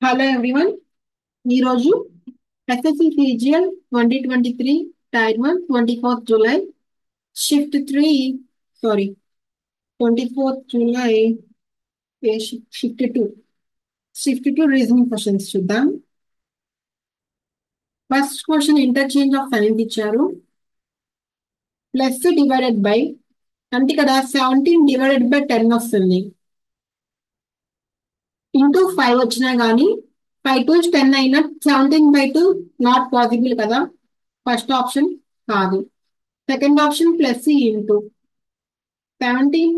Hello everyone. ఈరోజు SSC CGL 2023 tier 1 24th July shift 3 sorry 24th July shift 2 reasoning questions చూద్దాం. First question interchange of signs ఇచ్చారు. Plus divided by అంటే ఇక్కడ 17 divided by 10 వస్తుంది. Into 5 వచ్చినా కానీ 5 to 10 అయినా 17/2 నాట్ పాసిబుల్ కదా. ఫస్ట్ ఆప్షన్ కాదు. Second option plus into 17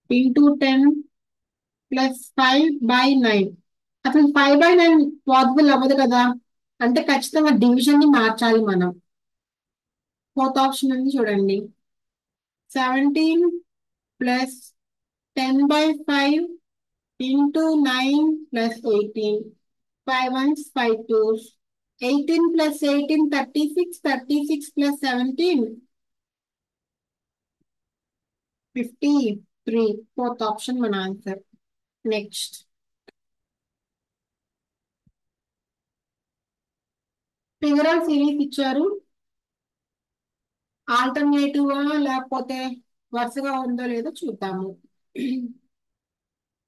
into 10 plus 5/9. అసలు 5/9 పాసిబుల్ అవ్వదు కదా, అంటే ఖచ్చితంగా డివిజన్ ని మార్చాలి మనం. ఫోర్త్ ఆప్షన్ ఉంది చూడండి. 17 plus 10/5 into 9 plus 18. 5 ones 5 twos. 18 plus 18 36. 36 plus 17 53. Fourth option మన ఆన్సర్. నెక్స్ట్ ఫిగరల్ సిరీస్ ఇచ్చారు. ఆల్టర్నేటివ్ లేకపోతే వరుసగా ఉందో లేదో చూద్దాము.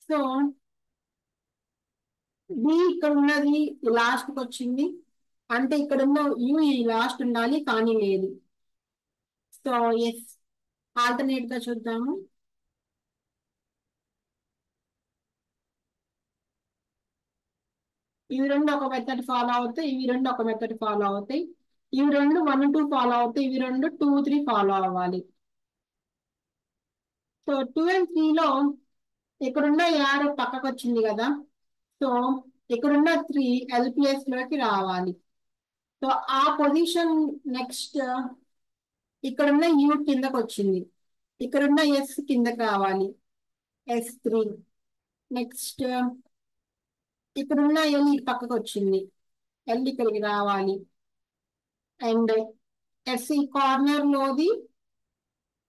సో బి ఇక్కడ ఉన్నది లాస్ట్ కి వచ్చింది, అంటే ఇక్కడ ఉన్న యు ఈ లాస్ట్ ఉండాలి కానీ లేదు. సో ఎస్, ఆల్టర్నేట్ గా చూద్దాము. ఇవి రెండు ఒక మెథడ్ ఫాలో అవుతాయి, ఇవి రెండు ఒక మెథడ్ ఫాలో అవుతాయి. ఇవి రెండు 1 2 ఫాలో అవుతాయి, ఇవి రెండు 2 3 ఫాలో అవ్వాలి. సో 2 and 3 లో ఇక్కడున్న యారో పక్కకు వచ్చింది కదా, సో ఇక్కడున్న 3 ఎల్పిఎస్ లోకి రావాలి. సో ఆ పొజిషన్ నెక్స్ట్ ఇక్కడున్న యూ కిందకు వచ్చింది, ఇక్కడున్న ఎస్ కిందకి రావాలి, S3. నెక్స్ట్ ఇక్కడున్న ఎల్ పక్కకు వచ్చింది, ఎల్ ఇక్కడికి రావాలి. అండ్ ఎస్ ఈ కార్నర్ లోది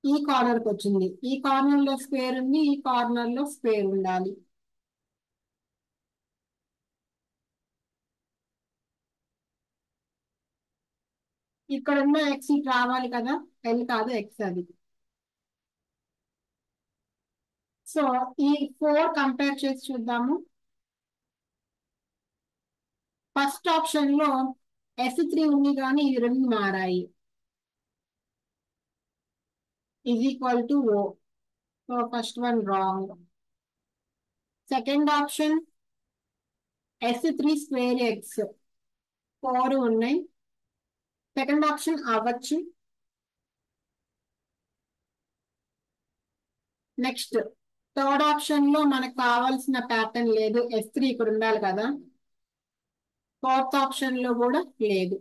ఈ కార్నర్ కి వచ్చింది, ఈ కార్నర్ లో స్క్వేర్ ఉంది, ఈ కార్నర్ లో స్క్వేర్ ఉండాలి. ఇక్కడ ఉన్న ఎక్స్ ఇటు రావాలి కదా, ఎల్ కాదు ఎక్స్ అది. సో ఈ 4 కంపేర్ చేసి చూద్దాము. ఫస్ట్ ఆప్షన్ లో S3 ఉంది కానీ ఈ రెండు మారాయి, is equal to O. So first one wrong. Second option S3 square X 4 ఉన్నాయి, సెకండ్ ఆప్షన్ అవ్వచ్చు. నెక్స్ట్ థర్డ్ ఆప్షన్ లో మనకు కావాల్సిన ప్యాటర్న్ లేదు, S3 ఇక్కడ ఉండాలి కదా. ఫోర్త్ ఆప్షన్ లో కూడా లేదు,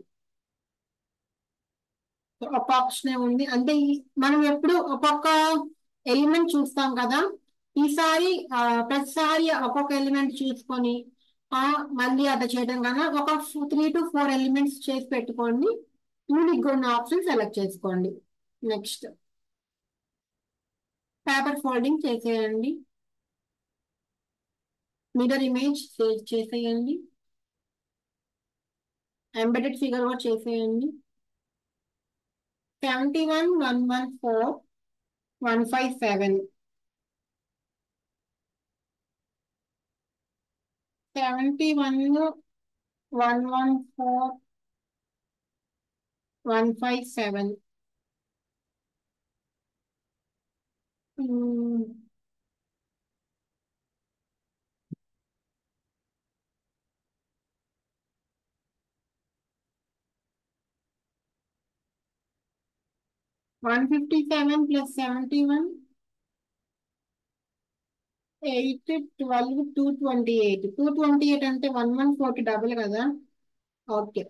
ఒక ఆప్షన్ ఉంది. అంటే మనం ఎప్పుడు ఒక్కొక్క ఎలిమెంట్ చూస్తాం కదా, ఈసారి ప్రతిసారి ఒక్కొక్క ఎలిమెంట్ చూసుకొని మళ్ళీ అట్లా చేయడం కన్నా ఒక 3 to 4 ఎలిమెంట్స్ చేసి పెట్టుకోండి, యూనిక్ ఉన్న ఆప్షన్ సెలెక్ట్ చేసుకోండి. నెక్స్ట్ పేపర్ ఫోల్డింగ్ చేసేయండి, మిర్రర్ ఇమేజ్ సేవ్ చేసేయండి, ఎంబెడెడ్ ఫిగర్ కూడా చేసేయండి. 71 114 157. 71 114 157. 157 plus 71 8 12 228. 228 అంటే 114 కి డబుల్ కదా. ఓకే,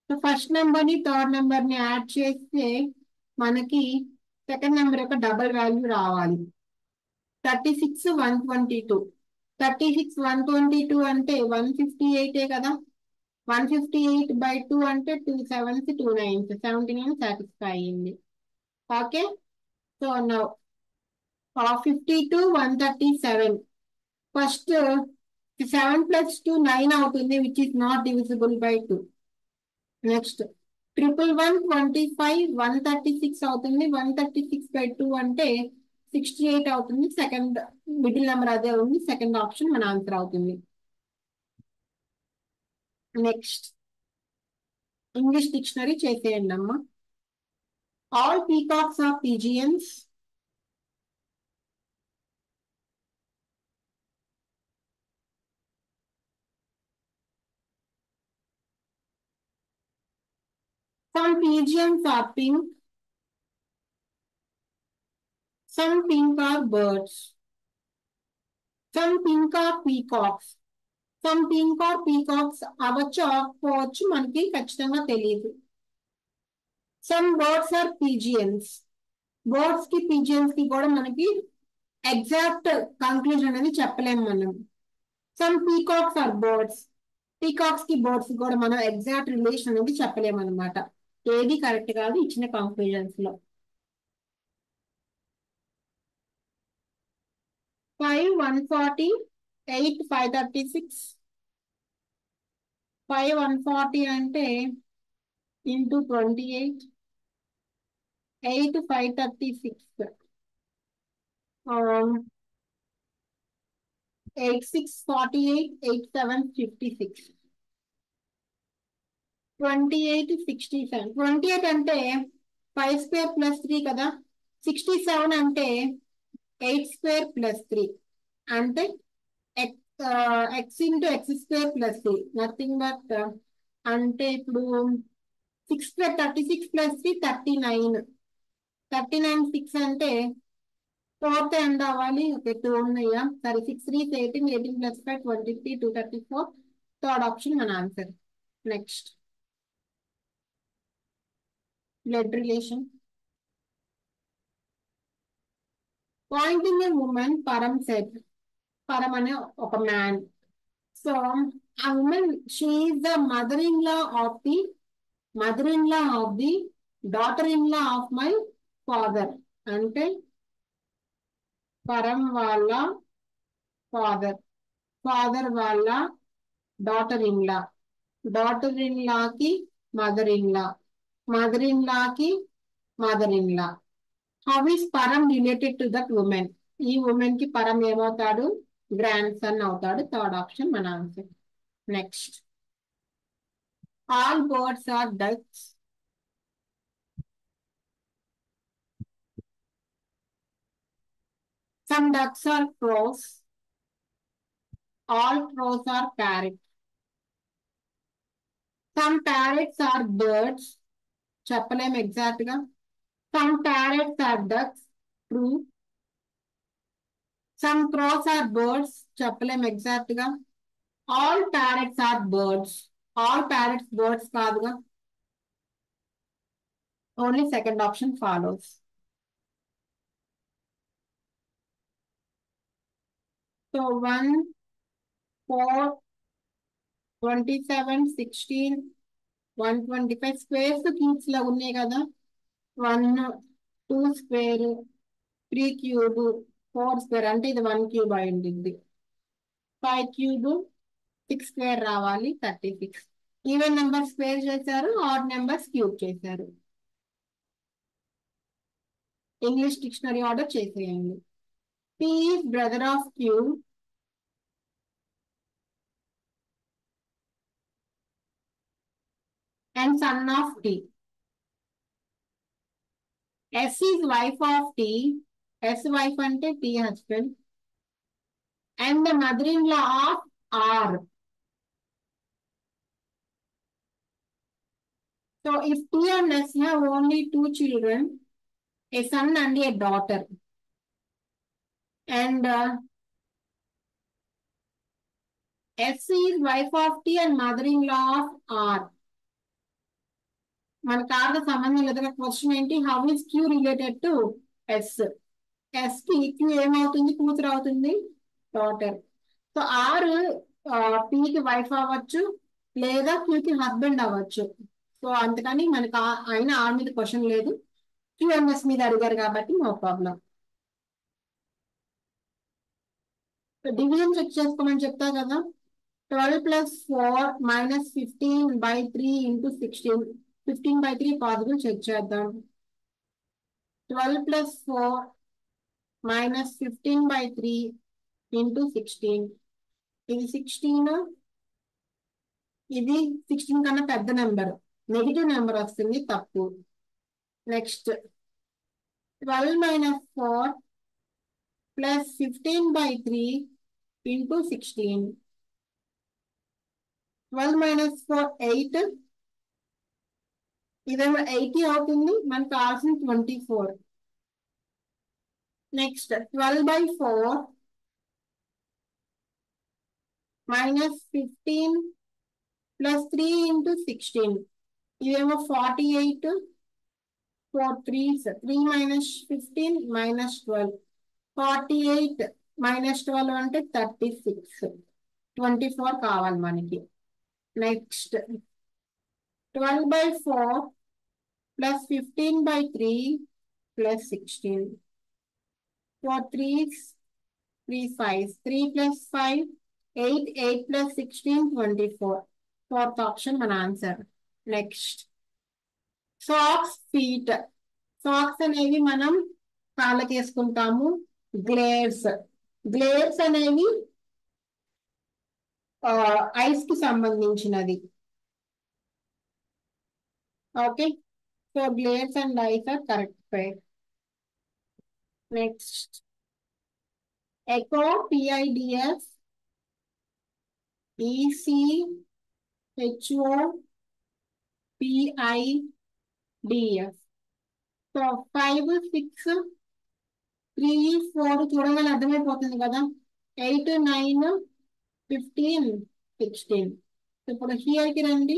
సో ఫస్ట్ నెంబర్ ని థర్డ్ నెంబర్ ని యాడ్ చేస్తే మనకి సెకండ్ నెంబర్ యొక్క డబుల్ వాల్యూ రావాలి. 36 122. 36 122 అంటే 158 కదా. 158/2 అంటే 2 7s 2 9s 79 సాటిస్ఫై అయ్యింది. Okay, so now 52 137. First 7 plus 2 9 అవుతుంది, which is not divisible by 2. Next 111 25 136 అవుతుంది, 136/2 అంటే 68 అవుతుంది. సెకండ్ మిడిల్ నెంబర్ అదే ఉంది, సెకండ్ ఆప్షన్ మన ఆన్సర్ అవుతుంది. నెక్స్ట్ ఇంగ్లీష్ డిక్షనరీ చేసేయండి అమ్మా. All peacocks are pigeons. Some pigeons are pink. Some pink are birds. Some pink are peacocks. Some pink are peacocks అవ్వచ్చు అవ్వకపోవచ్చు, మనకి ఖచ్చితంగా తెలియదు. Some birds are pigeons. Birds కి పిజియన్స్ కి కూడా మనకి ఎగ్జాక్ట్ కంక్లూజన్ అనేది చెప్పలేము మనం. Some peacocks are birds. Peacocks కి బర్డ్స్ కూడా మనం ఎగ్జాక్ట్ రిలేషన్ అనేది చెప్పలేము అనమాట. ఏది కరెక్ట్ కాదు ఇచ్చిన కంక్లూజన్స్ లో. 5 140 8 536. 5 140 అంటే ఇంటూ 28, 8 536, 8 6 48, 8 7 56, 28 67. 28 అంటే 5 స్క్వేర్ ప్లస్ 3 కదా. 67 అంటే 8 స్క్వేర్ ప్లస్ 3 అంటే X into X square plus 3, nothing but అంటే ఇప్పుడు 6 స్క్వేర్ 36 ప్లస్ 3 39. 39 6 అంటే ఫోర్త్ ఎండ్ అవ్వాలి. ఓకే 2 ఉన్నాయా, సరే 6 3 18, 18 ప్లస్ 5 23, 234. థర్డ్ ఆప్షన్ మన answer. Next blood relation. Pointing a women, Param said. Param అనే ఒక మ్యాన్. సో ఆ women she is the mother in law of the daughter in law of my father. అంటే పరం వాళ్ళ father, father వాళ్ళ daughter in law, daughter in లాకి mother in law, mother in లాకి mother in law. How is Param related to that women? ఈ women కి పరం ఏమవుతాడు? Grandson అవుతాడు. థర్డ్ ఆప్షన్ మన answer. Next all birds are ducks. Some ducks are crows. All crows are parrots. Some parrots are birds. చెప్పలేం exact గా. Some parrots are ducks. True. Some crows are birds. చెప్పలేం exact గా. All parrots are birds. All parrots birds కాదుగా. Only second option follows. So 1 4 27 16 125 squares cubes లా ఉన్నాయి కదా. 1 2 square, 3 cube, 4 square అంటే ఇది 1 cube అయి ఉంటుంది. 5 క్యూబ్, 6 స్క్వేర్ రావాలి 36. ఈవెన్ నెంబర్ స్క్వేర్ చేశారు, ఆడ్ నెంబర్స్ క్యూబ్ చేశారు. ఇంగ్లీష్ డిక్షనరీ ఆర్డర్ చేసేయండి. P is brother of Q and son of T. S is wife of T. S wife అంటే T husband. And the mother-in-law of R. So if T and S have only 2 children, a son and a daughter, and S is wife of T and mother-in-law of R. మనకు ఆర్తో సంబంధం లేదు. Question ఏంటి? How is Q related to S? S కి Q ఏమవుతుంది? కూతురు అవుతుంది, daughter. So R పీకి wife అవ్వచ్చు, లేదా క్యూకి హస్బెండ్ అవ్వచ్చు. సో అందుకని మనకు అయినా ఆర్ మీద క్వశ్చన్ లేదు, క్యూఎంఎస్ మీద అడిగారు కాబట్టి నో ప్రాబ్లం. డివిజన్ చెక్ చేసుకోమని చెప్తా కదా. 12 plus 4 minus 15/3 into 16. 15/3 possible check చేద్దాం. 12 plus 4 minus 15/3 into 16. ఇది 16, ఇది 16 కన్నా పెద్ద నెంబర్, నెగిటివ్ నెంబర్ వస్తుంది, తప్పు. Next 12 minus 4 plus 15/3 into 16. 12 minus 4 8, ఇదేమో 80 అవుతుంది, మనకు కావాల్సిన 24. Next 12/4 minus 15 plus 3 into 16. ఇదేమో 48. 4 3s, 3 minus 15 minus 12. 48 minus 12 అంటే 36. 24 కావాలి మనకి. Next 12/4 plus 15/3 plus 16. 4 3s, 3 5s, 3 plus 5 8, 8 plus 16 24. Fourth option మన answer. Next socks feet. Socks అనేవి మనం కాళ్ళకి వేసుకుంటాము. గ్లేవ్స్, గ్లేవ్స్ అనేవి ఐస్ కి సంబంధించినది. Okay, so gloves and eyes are correct pair. Next echo, PIDS, ECHO, PIDS. So 5 6 3 4 చూడగానే అర్థమైపోతుంది కదా. 8 9 15 16. ఇప్పుడు హియర్కి రండి.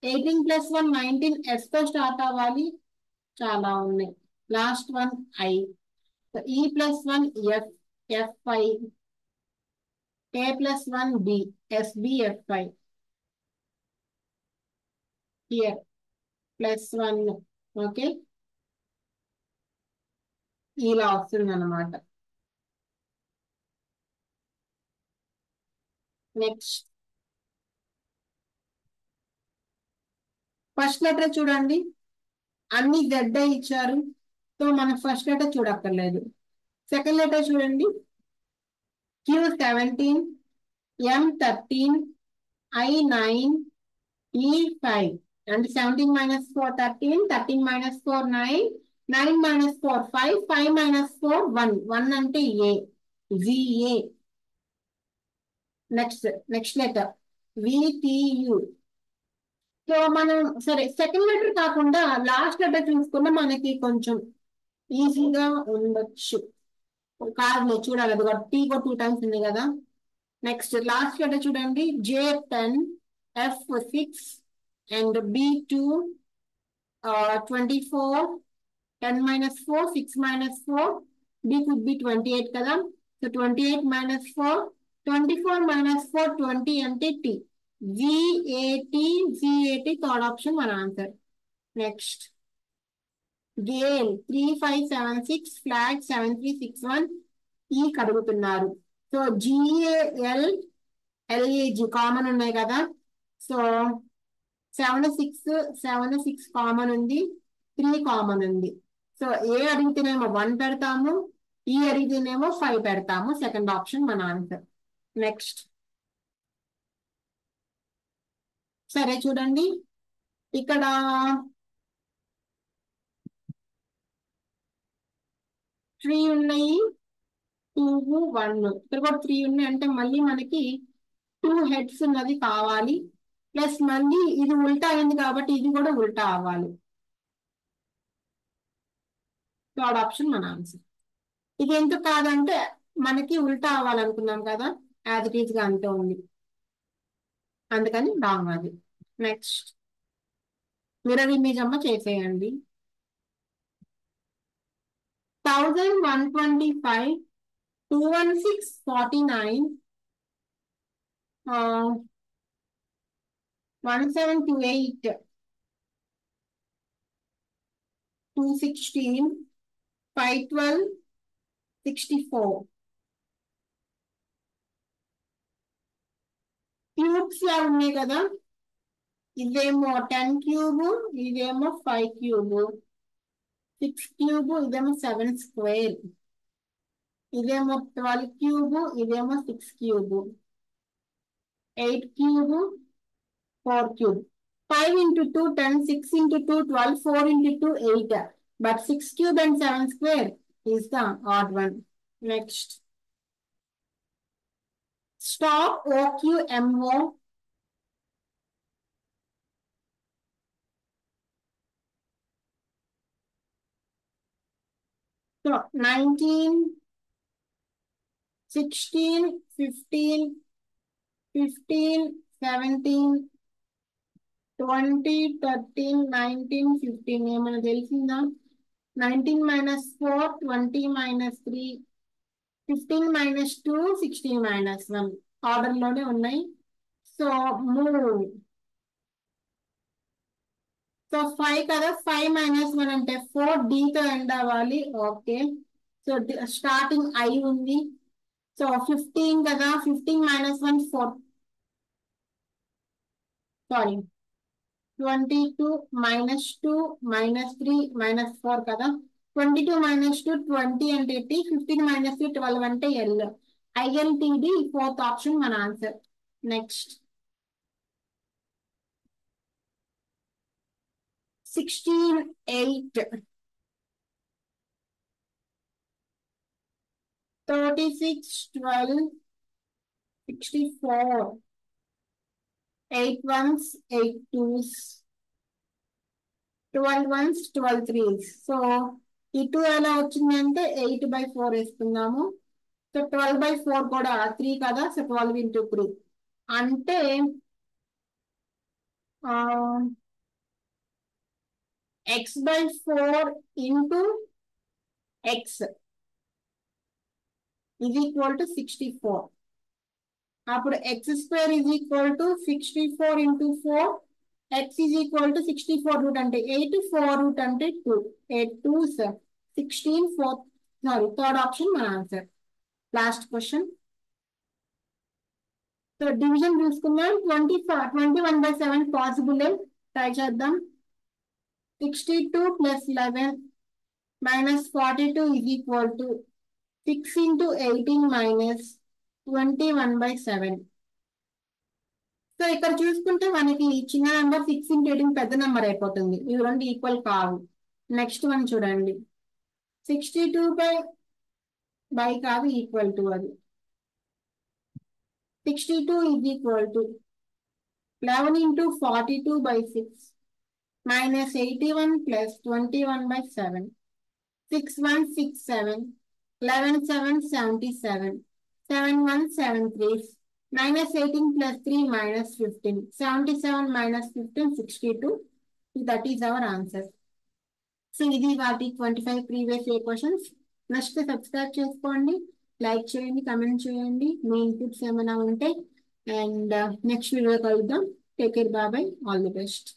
18 plus 1 19, S తో స్టార్ట్ అవ్వాలి, చాలా ఉన్నాయి. Last one I. E plus 1 F, FI. A plus 1 B, SBFI. Here plus 1. Okay, ఇలా వస్తుంది అన్నమాట. నెక్స్ట్ ఫస్ట్ లెటర్ చూడండి, అన్ని గడ్డ ఇచ్చారు, సో మనం ఫస్ట్ లెటర్ చూడక్కర్లేదు. సెకండ్ లెటర్ చూడండి, Q17, M13, I9, E5. And 17 minus 4 13, 13 minus 4 9, 9 minus 4 5, 5 minus 4 1. 1 అంటే A, ZA. Next letter VTU. So మనం సరే సెకండ్ లెటర్ కాకుండా లాస్ట్ లెటర్ చూసుకున్నా మనకి కొంచెం ఈజీగా ఉండొచ్చు. కాదు చూడాలి, అది T కూడా 2 times ఉంది కదా. నెక్స్ట్ లాస్ట్ లెటర్ చూడండి, J10, F6 and B2, 24, 10 minus 4, 6 minus 4, B could be 28 కదా. సో 28 minus 4, 24 minus 4 20 అంటే T. ZAT థర్డ్ ఆప్షన్ మన ఆన్సర్. నెక్స్ట్ గేల్ 3576, ఫ్లాగ్ 7361, ఈ కడుగుతున్నారు. సో GAL LAG కామన్ ఉన్నాయి కదా. సో 7 6 కామన్ ఉంది, 3 కామన్ ఉంది. సో ఏ అడిగితేనేమో 1 పెడతాము, ఈ అడిగితేనేమో 5 పెడతాము. సెకండ్ ఆప్షన్ మన ఆన్సర్. నెక్స్ట్ సరే చూడండి, ఇక్కడ 3 ఉన్నాయి, 2 1, ఇక్కడ కూడా 3 ఉన్నాయి, అంటే మళ్ళీ మనకి 2 heads ఉన్నది కావాలి. ప్లస్ మళ్ళీ ఇది ఉల్టా అయింది కాబట్టి ఇది కూడా ఉల్టా అవ్వాలి. థర్డ్ ఆప్షన్ మన ఆన్సర్. ఇది ఎందుకు కాదంటే మనకి ఉల్టా అవ్వాలనుకున్నాం కదా, యాజ్ ఇట్ ఈస్ గా అంతే ఉంది, అందుకని రాంగ్ అది. నెక్స్ట్ మిర్రర్ ఇమేజ్ అమ్మ చేసేయండి. 1125, 216 49, 1728, 216, 512, 64. క్యూబ్స్ లా ఉన్నాయి కదా, ఇదేమో 10 క్యూబ్, ఇదేమో 5 క్యూబ్, 6 క్యూబ్, ఇదేమో 7 స్క్వేర్, ఇదేమో 12 క్యూబ్, ఇదేమో 6 cube, 8 cube, 4 cube. 5 into 2, 10, 6 into 2, 12, 4 into 2, 8. But 6 cube and 7 square is the odd one. Next. Stop OQMO. So, 19, 16, 15, 15, 17, 20, 13, 19, 15. ఏమైనా తెలిసిందా? 19 minus 4, 20 minus 3, 15 minus 2, 16 minus 1. Order లోనే ఉన్నాయి. So move. సో 5 కదా, 5 minus 1 అంటే 4, D తో ఎండ్ అవ్వాలి. ఓకే, సో స్టార్టింగ్ I ఉంది. So 15 కదా, 15 minus 1 4, sorry 22 minus 2 minus 3 minus 4 కదా, 22 minus 2 20 అంటే T, 15 minus 3 12 అంటే L. ILTD ఫోర్త్ ఆప్షన్ మన answer. Next 16, 8, 36, 12, 64, 8 ones, 8 twos, 12 ones, 12 threes. So ఈ 2 ఎలా వచ్చిందంటే 8/4 వేసుకుందాము. సో 12/4 కూడా 3 కదా, సో 12 into 3 అంటే x/4 into x is equal to 64. అప్పుడు x² is equal to 64 into 4, x is equal to 64 root అంటే 8, 4 root అంటే 2, 8 2s 16, 4, సారీ థర్డ్ ఆప్షన్ మన answer. Last question. So division చూసుకుందాం. 21/7 పాసిబుల్, ట్రై చేద్దాం. 62 plus 11 minus 42 is equal to 6 into 18 minus 21/7. So ఇక్కడ చూసుకుంటే మనకి చిన్న నెంబర్ 6 into 18 పెద్ద నెంబర్ అయిపోతుంది. ఇవి రెండు ఈక్వల్ కావు. నెక్స్ట్ వన్ చూడండి, 62/by కాదు, ఈక్వల్ టు అది 62 is equal to 11 into 42/6 minus 81 plus 21/7. 6 1 6 7, 11 7 77, 7 1 7 3, minus 18 plus 3 minus 15, 77 minus 15 62. That is our answer. సో ఇది వాటి 25 previous year questions. Next subscribe చేసుకోండి, లైక్ చేయండి, కమెంట్ చేయండి, మీ ఇన్పుట్స్ ఏమైనా ఉంటే. అండ్ నెక్స్ట్ వీడియో కలుద్దాం. Take care, bye, all the best.